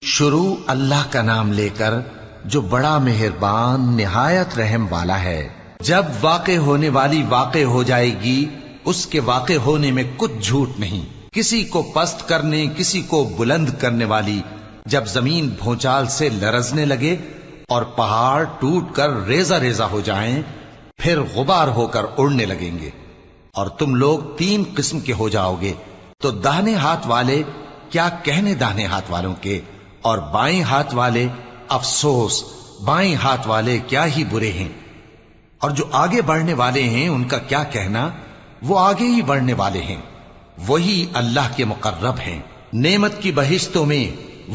شروع اللہ کا نام لے کر جو بڑا مہربان نہایت رحم والا ہے۔ جب واقع ہونے والی واقع ہو جائے گی، اس کے واقع ہونے میں کچھ جھوٹ نہیں، کسی کو پست کرنے کسی کو بلند کرنے والی۔ جب زمین بھونچال سے لرزنے لگے اور پہاڑ ٹوٹ کر ریزہ ریزہ ہو جائیں، پھر غبار ہو کر اڑنے لگیں گے، اور تم لوگ تین قسم کے ہو جاؤ گے، تو داہنے ہاتھ والے کیا کہنے داہنے ہاتھ والوں کے، اور بائیں ہاتھ والے افسوس بائیں ہاتھ والے کیا ہی برے ہیں، اور جو آگے بڑھنے والے ہیں ان کا کیا کہنا، وہ آگے ہی بڑھنے والے ہیں، وہی اللہ کے مقرب ہیں۔ نعمت کی بہشتوں میں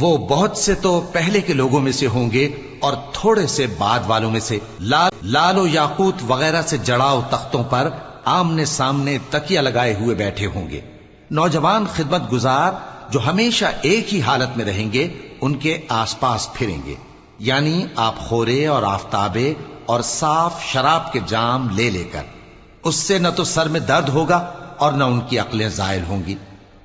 وہ بہت سے تو پہلے کے لوگوں میں سے ہوں گے اور تھوڑے سے بعد والوں میں سے، لال و یاقوت وغیرہ سے جڑاؤ تختوں پر آمنے سامنے تکیہ لگائے ہوئے بیٹھے ہوں گے۔ نوجوان خدمت گزار جو ہمیشہ ایک ہی حالت میں رہیں گے ان کے آس پاس پھریں گے، یعنی آپ خورے اور آفتابے اور صاف شراب کے جام لے لے کر۔ اس سے نہ تو سر میں درد ہوگا اور نہ ان کی عقلیں زائل ہوں گی،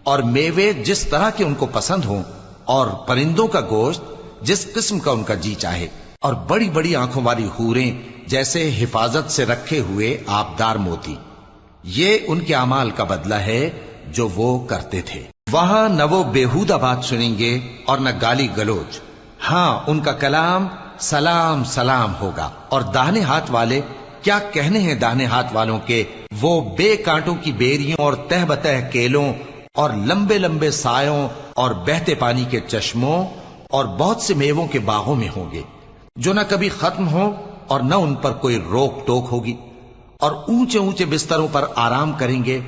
اور میوے جس طرح کے ان کو پسند ہوں، اور پرندوں کا گوشت جس قسم کا ان کا جی چاہے، اور بڑی بڑی آنکھوں والی حوریں جیسے حفاظت سے رکھے ہوئے آبدار موتی۔ یہ ان کے اعمال کا بدلہ ہے جو وہ کرتے تھے۔ وہاں نہ وہ بیہودہ بات سنیں گے اور نہ گالی گلوچ، ہاں ان کا کلام سلام سلام ہوگا۔ اور داہنے ہاتھ والے کیا کہنے ہیں داہنے ہاتھ والوں کے، وہ بے کانٹوں کی بیریوں اور تہ بتہ کیلوں اور لمبے لمبے سایوں اور بہتے پانی کے چشموں اور بہت سے میووں کے باغوں میں ہوں گے، جو نہ کبھی ختم ہوں اور نہ ان پر کوئی روک ٹوک ہوگی، اور اونچے اونچے بستروں پر آرام کریں گے۔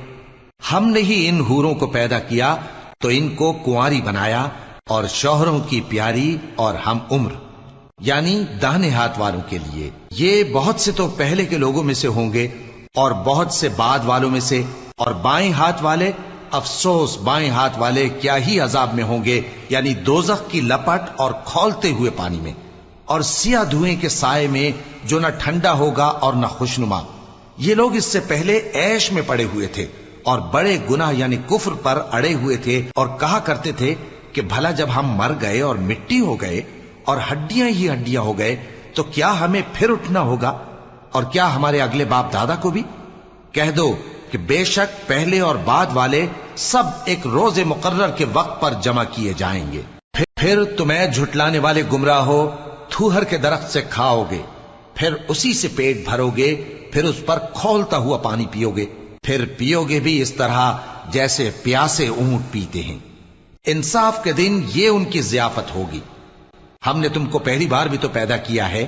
ہم نے ہی ان حوروں کو پیدا کیا تو ان کو کنواری بنایا، اور شوہروں کی پیاری اور ہم عمر، یعنی داہنے ہاتھ والوں کے لیے۔ یہ بہت سے تو پہلے کے لوگوں میں سے ہوں گے اور بہت سے بعد والوں میں سے، اور بائیں ہاتھ والے افسوس بائیں ہاتھ والے کیا ہی عذاب میں ہوں گے، یعنی دوزخ کی لپٹ اور کھولتے ہوئے پانی میں، اور سیاہ دھوئیں کے سائے میں جو نہ ٹھنڈا ہوگا اور نہ خوشنما۔ یہ لوگ اس سے پہلے عیش میں پڑے ہوئے تھے اور بڑے گناہ یعنی کفر پر اڑے ہوئے تھے، اور کہا کرتے تھے کہ بھلا جب ہم مر گئے اور مٹی ہو گئے اور ہڈیاں ہی ہڈیاں ہو گئے تو کیا ہمیں پھر اٹھنا ہوگا، اور کیا ہمارے اگلے باپ دادا کو بھی؟ کہہ دو کہ بے شک پہلے اور بعد والے سب ایک روز مقرر کے وقت پر جمع کیے جائیں گے۔ پھر تمہیں جھٹلانے والے گمراہ ہو، تھوہر کے درخت سے کھاؤ گے، پھر اسی سے پیٹ بھرو گے، پھر اس پر کھولتا ہوا پانی پیو گے، پھر پیو گے بھی اس طرح جیسے پیاسے اونٹ پیتے ہیں۔ انصاف کے دن یہ ان کی ضیافت ہوگی۔ ہم نے تم کو پہلی بار بھی تو پیدا کیا ہے،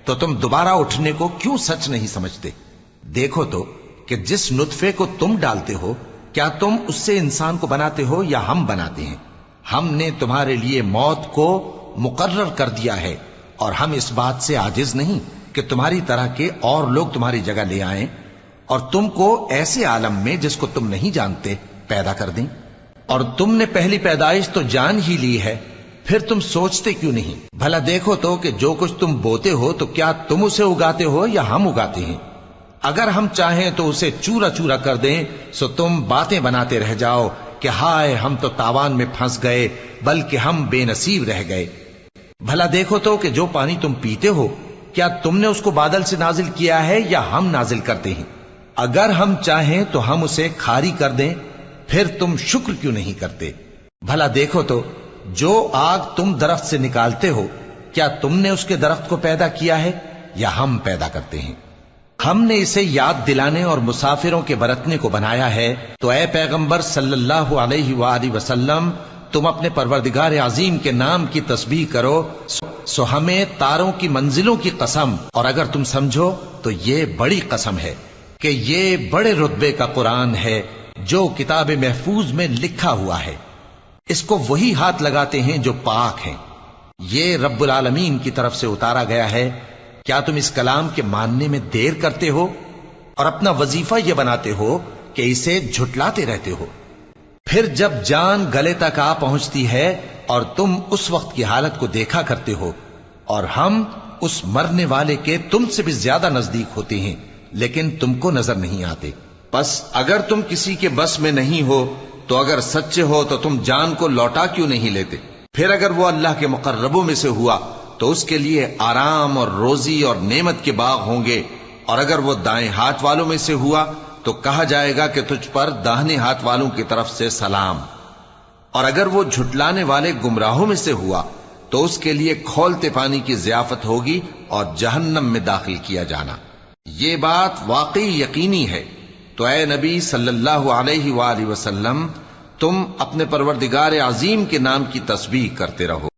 تو تم دوبارہ اٹھنے کو کیوں سچ نہیں سمجھتے؟ دیکھو تو کہ جس نطفے کو تم ڈالتے ہو، کیا تم اس سے انسان کو بناتے ہو یا ہم بناتے ہیں؟ ہم نے تمہارے لیے موت کو مقرر کر دیا ہے، اور ہم اس بات سے عاجز نہیں کہ تمہاری طرح کے اور لوگ تمہاری جگہ لے آئیں اور تم کو ایسے عالم میں جس کو تم نہیں جانتے پیدا کر دیں۔ اور تم نے پہلی پیدائش تو جان ہی لی ہے، پھر تم سوچتے کیوں نہیں؟ بھلا دیکھو تو کہ جو کچھ تم بوتے ہو تو کیا تم اسے اگاتے ہو یا ہم اگاتے ہیں؟ اگر ہم چاہیں تو اسے چورا چورا کر دیں، سو تم باتیں بناتے رہ جاؤ کہ ہائے ہم تو تاوان میں پھنس گئے، بلکہ ہم بے نصیب رہ گئے۔ بھلا دیکھو تو کہ جو پانی تم پیتے ہو کیا تم نے اس کو بادل سے نازل کیا ہے یا ہم نازل کرتے ہیں؟ اگر ہم چاہیں تو ہم اسے کھاری کر دیں، پھر تم شکر کیوں نہیں کرتے؟ بھلا دیکھو تو جو آگ تم درخت سے نکالتے ہو کیا تم نے اس کے درخت کو پیدا کیا ہے یا ہم پیدا کرتے ہیں؟ ہم نے اسے یاد دلانے اور مسافروں کے برتنے کو بنایا ہے، تو اے پیغمبر صلی اللہ علیہ وآلہ وسلم تم اپنے پروردگار عظیم کے نام کی تسبیح کرو، سو ہمیں تاروں کی منزلوں کی قسم، اور اگر تم سمجھو تو یہ بڑی قسم ہے کہ یہ بڑے رتبے کا قرآن ہے جو کتاب محفوظ میں لکھا ہوا ہے۔ اس کو وہی ہاتھ لگاتے ہیں جو پاک ہیں، یہ رب العالمین کی طرف سے اتارا گیا ہے۔ کیا تم اس کلام کے ماننے میں دیر کرتے ہو اور اپنا وظیفہ یہ بناتے ہو کہ اسے جھٹلاتے رہتے ہو؟ پھر جب جان گلے تک آ پہنچتی ہے اور تم اس وقت کی حالت کو دیکھا کرتے ہو، اور ہم اس مرنے والے کے تم سے بھی زیادہ نزدیک ہوتے ہیں لیکن تم کو نظر نہیں آتے۔ پس اگر تم کسی کے بس میں نہیں ہو تو اگر سچے ہو تو تم جان کو لوٹا کیوں نہیں لیتے؟ پھر اگر وہ اللہ کے مقربوں میں سے ہوا تو اس کے لیے آرام اور روزی اور نعمت کے باغ ہوں گے، اور اگر وہ دائیں ہاتھ والوں میں سے ہوا تو کہا جائے گا کہ تجھ پر داہنے ہاتھ والوں کی طرف سے سلام، اور اگر وہ جھٹلانے والے گمراہوں میں سے ہوا تو اس کے لیے کھولتے پانی کی ضیافت ہوگی اور جہنم میں داخل کیا جانا۔ یہ بات واقعی یقینی ہے، تو اے نبی صلی اللہ علیہ وآلہ وسلم، تم اپنے پروردگار عظیم کے نام کی تسبیح کرتے رہو۔